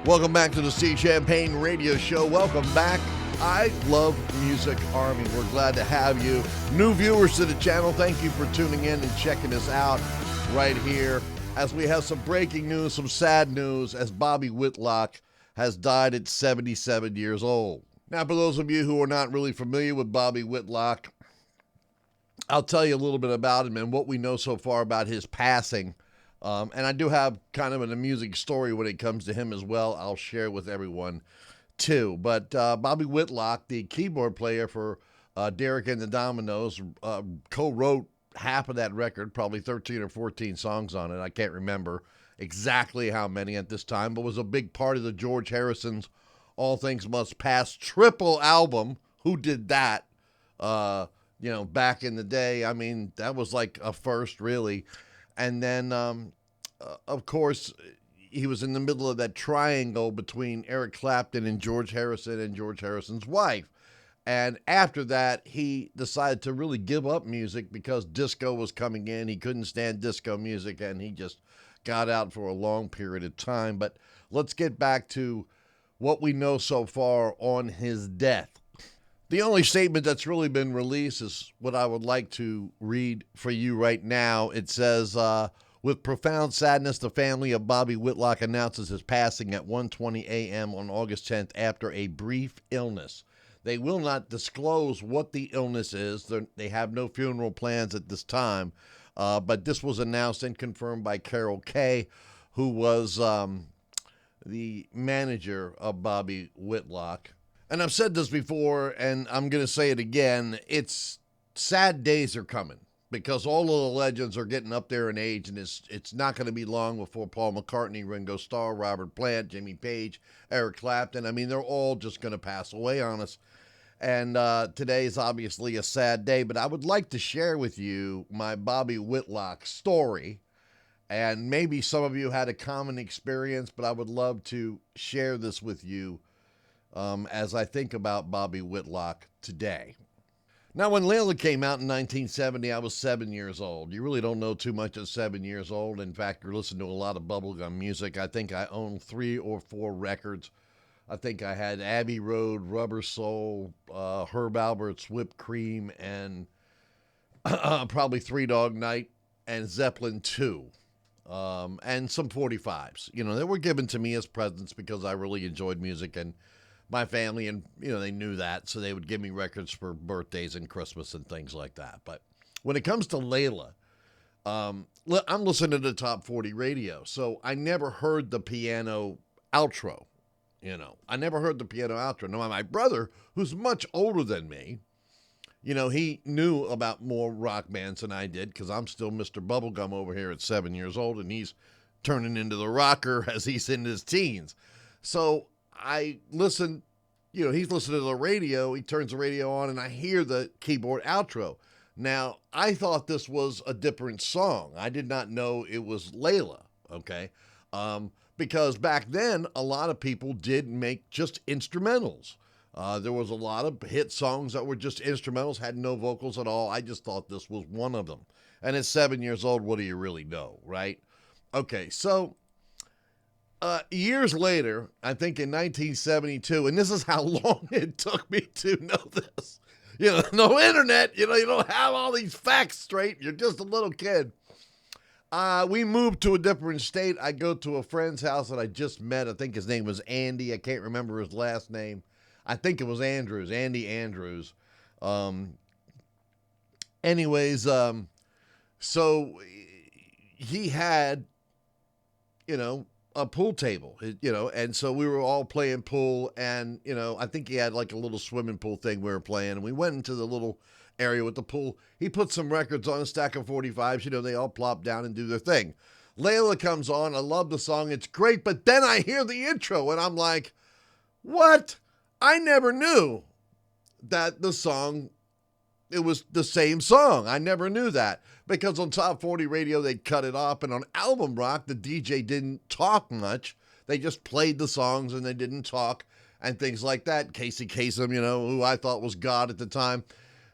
Welcome back to the Sea Champagne Radio Show. Welcome back. I Love Music Army. We're glad to have you. New viewers to the channel, thank you for tuning in and checking us out right here as we have some breaking news, some sad news, as Bobby Whitlock has died at 77 years old. Now, for those of you who are not really familiar with Bobby Whitlock, I'll tell you a little bit about him and what we know so far about his passing. And I do have kind of an amusing story when it comes to him as well. I'll share with everyone too. But Bobby Whitlock, the keyboard player for Derek and the Dominos, co-wrote half of that record, probably 13 or 14 songs on it. I can't remember exactly how many at this time, but was a big part of the George Harrison's All Things Must Pass triple album. Who did that? Back in the day. I mean, that was like a first, really. And then, of course, he was in the middle of that triangle between Eric Clapton and George Harrison and George Harrison's wife. And after that, he decided to really give up music because disco was coming in. He couldn't stand disco music, and he just got out for a long period of time. But let's get back to what we know so far on his death. The only statement that's really been released is what I would like to read for you right now. It says, with profound sadness, the family of Bobby Whitlock announces his passing at 1:20 a.m. on August 10th after a brief illness. They will not disclose what the illness is. They have no funeral plans at this time, but this was announced and confirmed by Carol Kay, who was the manager of Bobby Whitlock. And I've said this before, and I'm going to say it again. It's sad days are coming because all of the legends are getting up there in age, and it's not going to be long before Paul McCartney, Ringo Starr, Robert Plant, Jimmy Page, Eric Clapton. I mean, they're all just going to pass away on us. And today is obviously a sad day, but I would like to share with you my Bobby Whitlock story. And maybe some of you had a common experience, but I would love to share this with you as I think about Bobby Whitlock today. Now, when Layla came out in 1970, I was 7 years old. You really don't know too much at 7 years old. In fact, you're listening to a lot of bubblegum music. I think I owned 3 or 4 records. I think I had Abbey Road, Rubber Soul, Herb Alpert's Whipped Cream, and probably Three Dog Night and Zeppelin 2, and some 45s. They were given to me as presents because I really enjoyed music, and my family, and they knew that, so they would give me records for birthdays and Christmas and things like that. But when it comes to Layla, I'm listening to the Top 40 radio, so I never heard the piano outro. I never heard the piano outro. Now, my brother, who's much older than me, he knew about more rock bands than I did because I'm still Mr. Bubblegum over here at 7 years old, and he's turning into the rocker as he's in his teens. So I listen, he's listening to the radio, he turns the radio on, and I hear the keyboard outro. Now, I thought this was a different song. I did not know it was Layla, okay? Because back then, a lot of people did make just instrumentals. There was a lot of hit songs that were just instrumentals, had no vocals at all. I just thought this was one of them. And at 7 years old, what do you really know, right? Okay, so years later, I think in 1972, and this is how long it took me to know this. No internet, you don't have all these facts straight. You're just a little kid. We moved to a different state. I go to a friend's house that I just met. I think his name was Andy. I can't remember his last name. I think it was Andrews, Andy Andrews. So he had, a pool table, and so we were all playing pool, and, I think he had like a little swimming pool thing we were playing, and we went into the little area with the pool. He put some records on, a stack of 45s, they all plop down and do their thing. Layla comes on. I love the song. It's great, but then I hear the intro, and I'm like, what? I never knew that the song, it was the same song. I never knew that because on Top 40 radio, they'd cut it off. And on Album Rock, the DJ didn't talk much. They just played the songs and they didn't talk and things like that. Casey Kasem, who I thought was God at the time,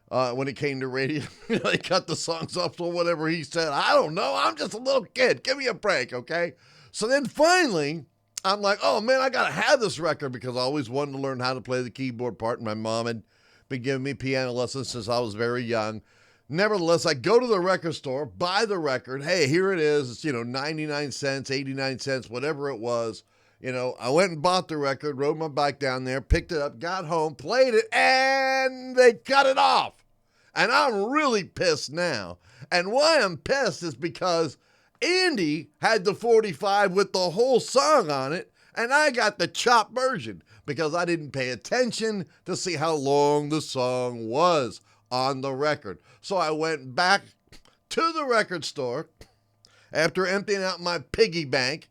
when it came to radio, they cut the songs off or whatever he said. I don't know. I'm just a little kid. Give me a break, okay? So then finally, I'm like, oh man, I gotta have this record because I always wanted to learn how to play the keyboard part. And my mom had been giving me piano lessons since I was very young. Nevertheless, I go to the record store, buy the record. Hey, here it is. It's, 99 cents, 89 cents, whatever it was. I went and bought the record, rode my bike down there, picked it up, got home, played it, and they cut it off. And I'm really pissed now. And why I'm pissed is because Andy had the 45 with the whole song on it, and I got the chopped version because I didn't pay attention to see how long the song was on the record. So I went back to the record store after emptying out my piggy bank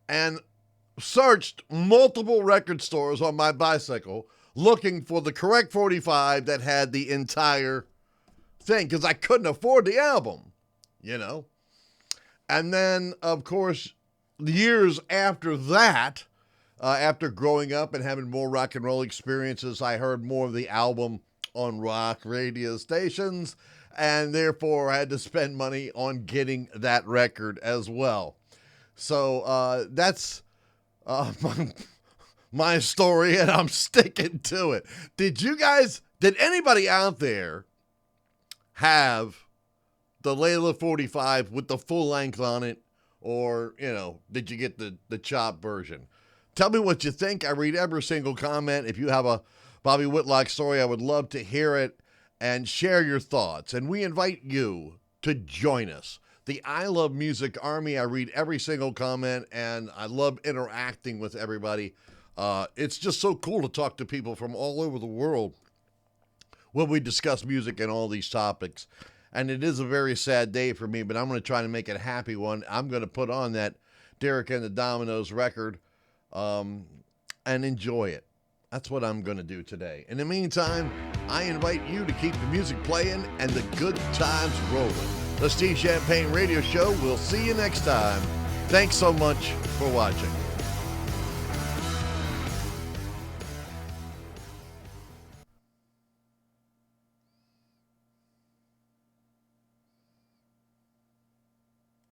and searched multiple record stores on my bicycle looking for the correct 45 that had the entire thing because I couldn't afford the album, And then, of course, years after that, after growing up and having more rock and roll experiences, I heard more of the album on rock radio stations, and therefore I had to spend money on getting that record as well. So that's my story, and I'm sticking to it. Did anybody out there have the Layla 45 with the full length on it, or, did you get the chop version? Tell me what you think. I read every single comment. If you have a Bobby Whitlock story, I would love to hear it and share your thoughts. And we invite you to join us. The I Love Music Army. I read every single comment, and I love interacting with everybody. It's just so cool to talk to people from all over the world when we discuss music and all these topics. And it is a very sad day for me, but I'm going to try to make it a happy one. I'm going to put on that Derek and the Dominos record and enjoy it. That's what I'm going to do today. In the meantime, I invite you to keep the music playing and the good times rolling. The Steve Champagne Radio Show. We'll see you next time. Thanks so much for watching.